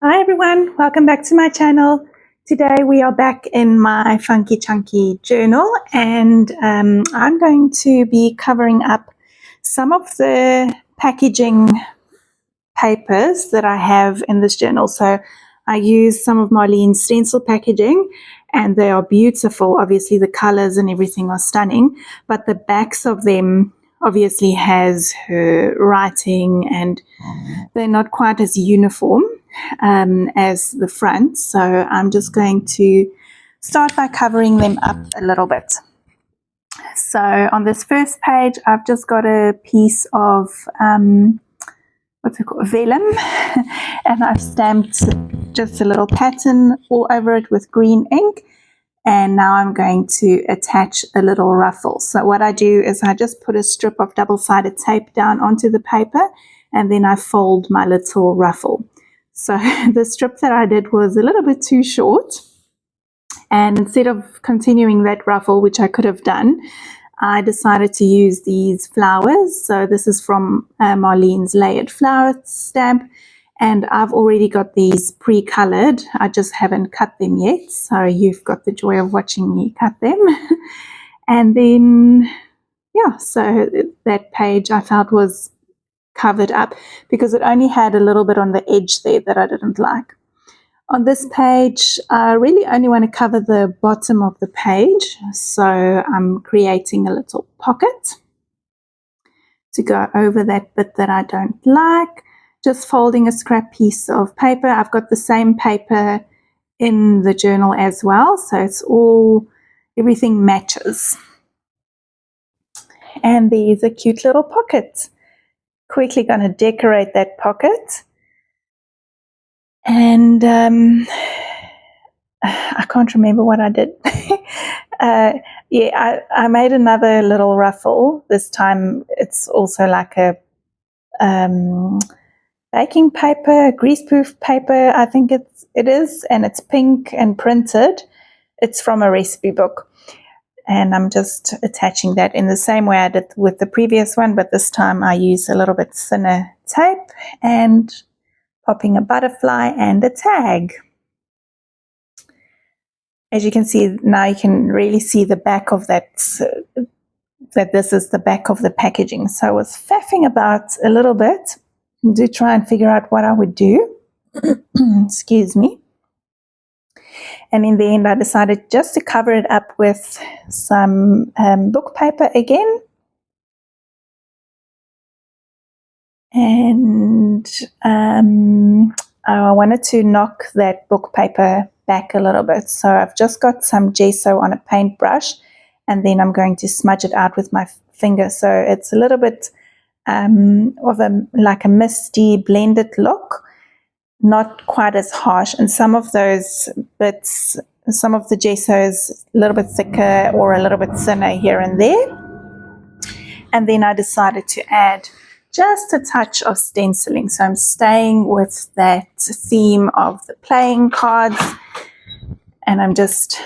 Hi everyone, welcome back to my channel. Today we are back in my Funky Chunky journal and I'm going to be covering up some of the packaging papers that I have in this journal. So I use some of Marlene's stencil packaging and they are beautiful. Obviously the colors and everything are stunning, but the backs of them obviously has her writing and they're not quite as uniform as the front. So I'm just going to start by covering them up a little bit. So on this first page, I've just got a piece of what's it called, vellum, and I've stamped just a little pattern all over it with green ink. And now I'm going to attach a little ruffle. So what I do is I just put a strip of double-sided tape down onto the paper, and then I fold my little ruffle. So the strip that I did was a little bit too short, and instead of continuing that ruffle, which I could have done, I decided to use these flowers. So this is from Marlene's layered flower stamp, and I've already got these pre-colored. I just haven't cut them yet, so you've got the joy of watching me cut them. And then, yeah, so that page I felt was covered up because it only had a little bit on the edge there that I didn't like. On this page, I really only want to cover the bottom of the page, so I'm creating a little pocket to go over that bit that I don't like. Just folding a scrap piece of paper. I've got the same paper in the journal as well, so it's all, everything matches. And there's a cute little pocket. Quickly going to decorate that pocket. And I can't remember what I did. Yeah, I made another little ruffle. This time it's also like a baking paper, greaseproof paper, I think it is, and it's pink and printed. It's from a recipe book. And I'm just attaching that in the same way I did with the previous one, but this time I use a little bit thinner tape and popping a butterfly and a tag. As you can see, now you can really see the back of that, that this is the back of the packaging. So I was faffing about a little bit to try and figure out what I would do. Excuse me. And in the end, I decided just to cover it up with some book paper again. And I wanted to knock that book paper back a little bit. So I've just got some gesso on a paintbrush, and then I'm going to smudge it out with my finger. So it's a little bit of like a misty blended look, not quite as harsh. And some of those bits, some of the gesso is a little bit thicker or a little bit thinner here and there. And then I decided to add just a touch of stenciling. So I'm staying with that theme of the playing cards, and I'm just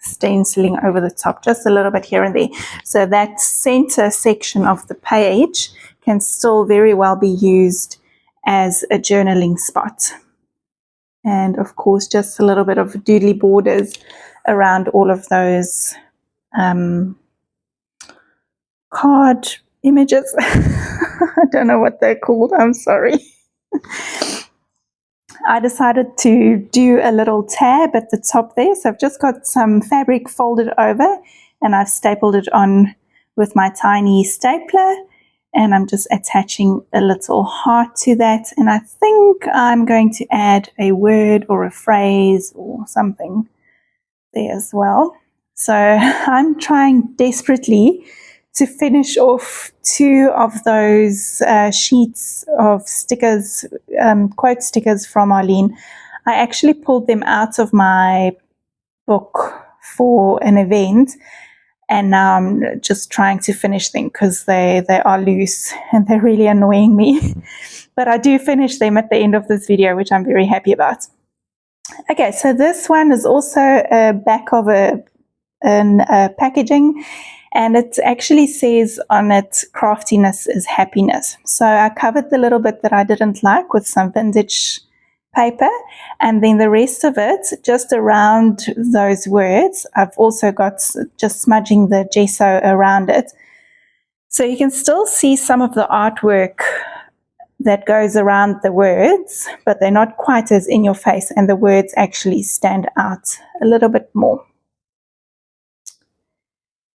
stenciling over the top just a little bit here and there. So that center section of the page can still very well be used as a journaling spot. And of course, just a little bit of doodly borders around all of those card images. I don't know what they're called, I'm sorry. I decided to do a little tab at the top there. So I've just got some fabric folded over and I've stapled it on with my tiny stapler. And I'm just attaching a little heart to that. And I think I'm going to add a word or a phrase or something there as well. So I'm trying desperately to finish off 2 of those sheets of stickers, quote stickers from Marlene. I actually pulled them out of my book for an event, and now I'm just trying to finish them because they are loose and they're really annoying me. But I do finish them at the end of this video, which I'm very happy about. Okay, so this one is also a back of a packaging, and it actually says on it, craftiness is happiness. So I covered the little bit that I didn't like with some vintage paper, and then the rest of it just around those words. I've also got just smudging the gesso around it. So you can still see some of the artwork that goes around the words, but they're not quite as in your face, and the words actually stand out a little bit more.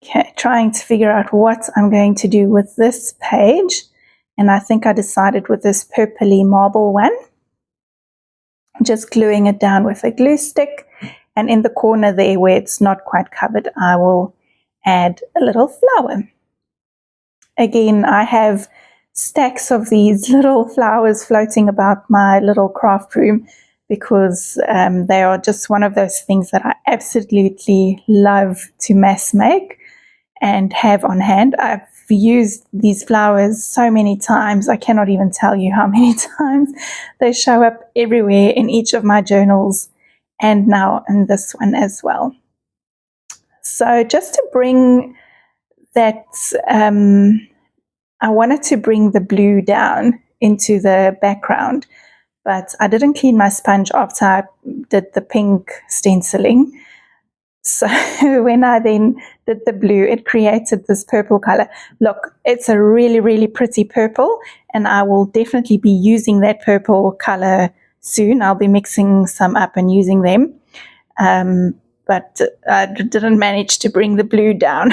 Okay, trying to figure out what I'm going to do with this page, and I think I decided with this purpley marble one. Just gluing it down with a glue stick, and in the corner there where it's not quite covered, I will add a little flower. Again, I have stacks of these little flowers floating about my little craft room because they are just one of those things that I absolutely love to mass make and have on hand. I've used these flowers so many times, I cannot even tell you how many times. They show up everywhere in each of my journals and now in this one as well. So just to bring that, I wanted to bring the blue down into the background, but I didn't clean my sponge after I did the pink stenciling. So when I then did the blue, it created this purple color. Look, it's a really, really pretty purple, and I will definitely be using that purple color soon. I'll be mixing some up and using them. But I didn't manage to bring the blue down.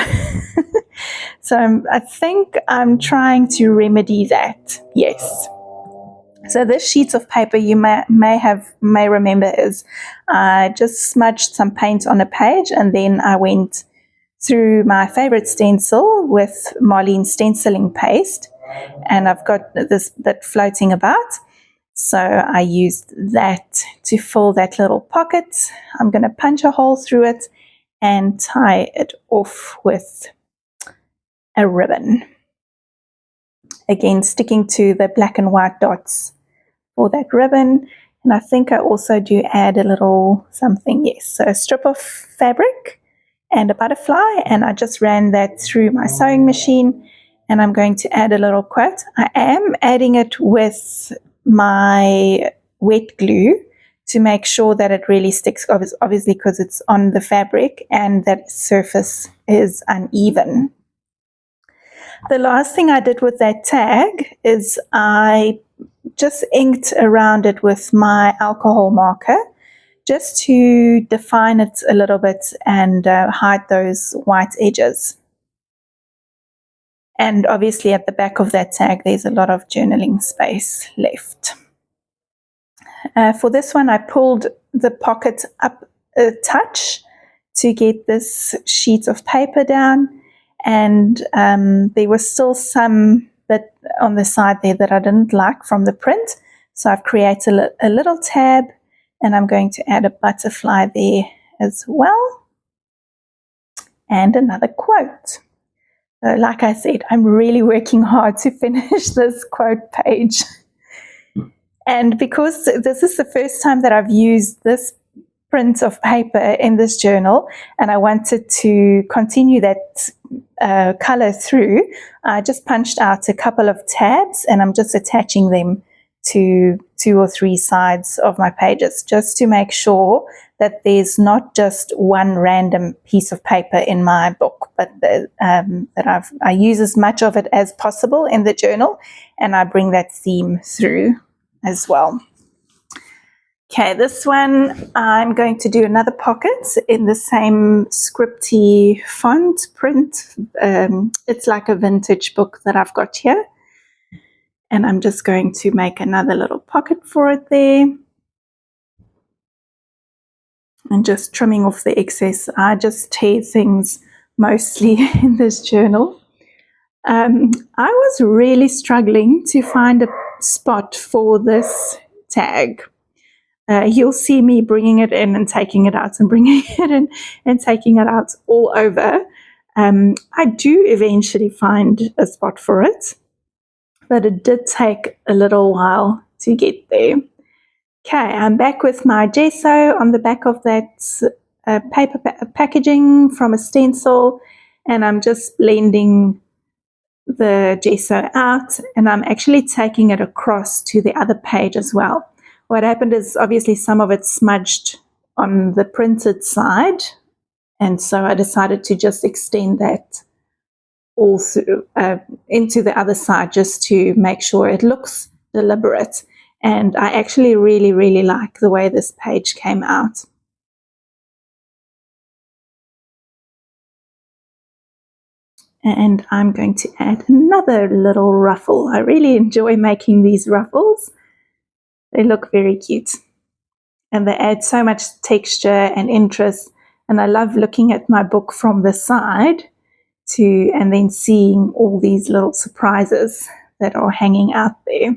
So I think I'm trying to remedy that, yes. So this sheet of paper you may remember is I just smudged some paint on a page, and then I went through my favorite stencil with Marlene stenciling paste, and I've got this bit floating about. So I used that to fill that little pocket. I'm going to punch a hole through it and tie it off with a ribbon. Again, sticking to the black and white dots for that ribbon. And I think I also do add a little something, yes. So a strip of fabric and a butterfly, and I just ran that through my sewing machine, and I'm going to add a little quote. I am adding it with my wet glue to make sure that it really sticks, obviously because it's on the fabric and that surface is uneven. The last thing I did with that tag is I just inked around it with my alcohol marker just to define it a little bit and hide those white edges. And obviously at the back of that tag there's a lot of journaling space left. For this one I pulled the pocket up a touch to get this sheet of paper down, and there was still some bit on the side there that I didn't like from the print, so I've created a little tab, and I'm going to add a butterfly there as well, and another quote. So like I said, I'm really working hard to finish this quote page. And because this is the first time that I've used this print of paper in this journal, and I wanted to continue that color through, I just punched out a couple of tabs, and I'm just attaching them to 2 or 3 sides of my pages, just to make sure that there's not just one random piece of paper in my book, but that I use as much of it as possible in the journal, and I bring that theme through as well. Okay, this one I'm going to do another pocket in the same scripty font print. It's like a vintage book that I've got here. And I'm just going to make another little pocket for it there. And just trimming off the excess. I just tear things mostly in this journal. I was really struggling to find a spot for this tag. You'll see me bringing it in and taking it out and bringing it in and taking it out all over. I do eventually find a spot for it, but it did take a little while to get there. Okay, I'm back with my gesso on the back of that paper packaging from a stencil, and I'm just blending the gesso out, and I'm actually taking it across to the other page as well. what happened is obviously some of it smudged on the printed side, and so I decided to just extend that all through into the other side just to make sure it looks deliberate. And I actually really like the way this page came out. And I'm going to add another little ruffle. I really enjoy making these ruffles. They look very cute. And they add so much texture and interest. And I love looking at my book from the side and then seeing all these little surprises that are hanging out there.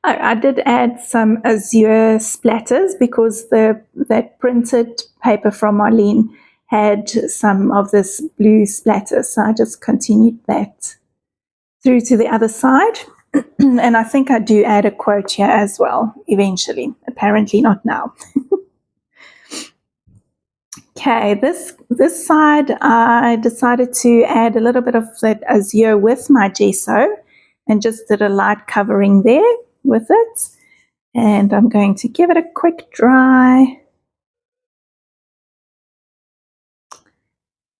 I did add some azure splatters because that printed paper from Marlene had some of this blue splatter, so I just continued that through to the other side. And I think I do add a quote here as well eventually, apparently not now. Okay, this side I decided to add a little bit of that azure with my gesso and just did a light covering there with it. And I'm going to give it a quick dry.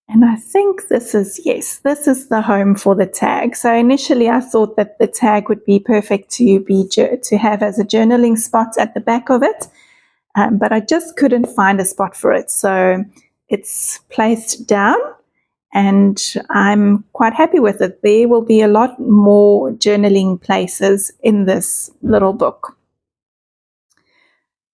And I think this is the home for the tag. So initially I thought that the tag would be perfect to have as a journaling spot at the back of it, but I just couldn't find a spot for it. So it's placed down and I'm quite happy with it. There will be a lot more journaling places in this little book.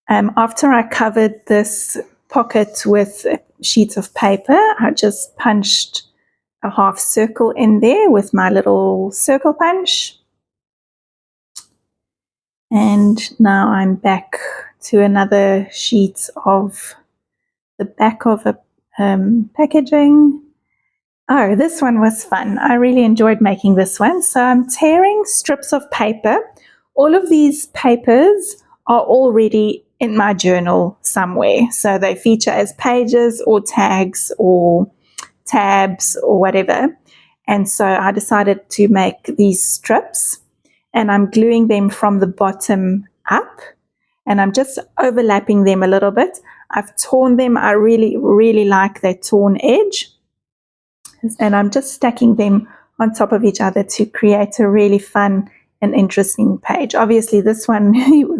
After I covered this pocket with sheets of paper, I just punched a half circle in there with my little circle punch. And now I'm back to another sheet of the back of a packaging. Oh, this one was fun. I really enjoyed making this one. So I'm tearing strips of paper. All of these papers are already in my journal somewhere. So they feature as pages or tags or tabs or whatever. And so I decided to make these strips and I'm gluing them from the bottom up and I'm just overlapping them a little bit. I've torn them. I really like that torn edge. And I'm just stacking them on top of each other to create a really fun and interesting page. Obviously this one,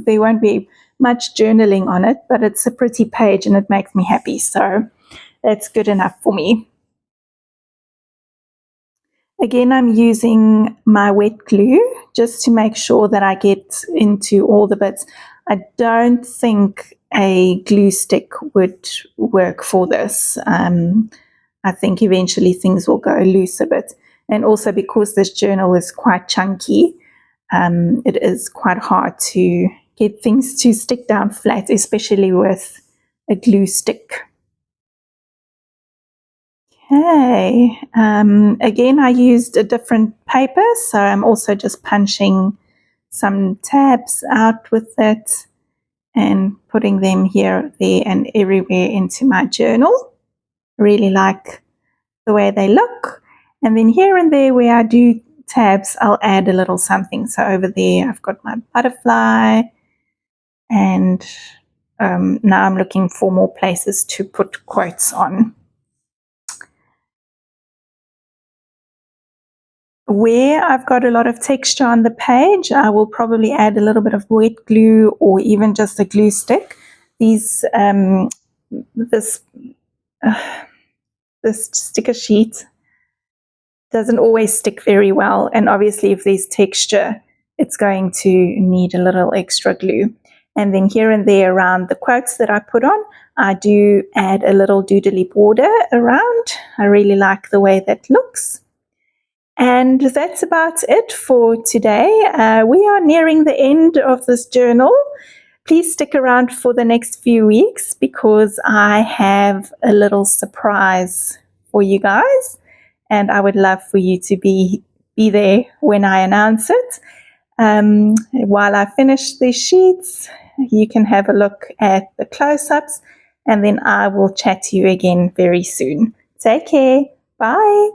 there won't be much journaling on it, but it's a pretty page and it makes me happy. So that's good enough for me. Again, I'm using my wet glue just to make sure that I get into all the bits. I don't think a glue stick would work for this. I think eventually things will go loose a bit. And also because this journal is quite chunky, it is quite hard to get things to stick down flat, especially with a glue stick. Okay, again I used a different paper, so I'm also just punching some tabs out with it and putting them here, there and everywhere into my journal. Really like the way they look. And then here and there where I do tabs, I'll add a little something. So over there I've got my butterfly, and now I'm looking for more places to put quotes on. Where I've got a lot of texture on the page, I will probably add a little bit of wet glue or even just a glue stick. This sticker sheet doesn't always stick very well, and obviously if there's texture, it's going to need a little extra glue. And then here and there around the quotes that I put on, I do add a little doodly border around. I really like the way that looks. And that's about it for today. We are nearing the end of this journal. Please stick around for the next few weeks because I have a little surprise for you guys. And I would love for you to be there when I announce it. While I finish these sheets, you can have a look at the close-ups, and then I will chat to you again very soon. Take care. Bye.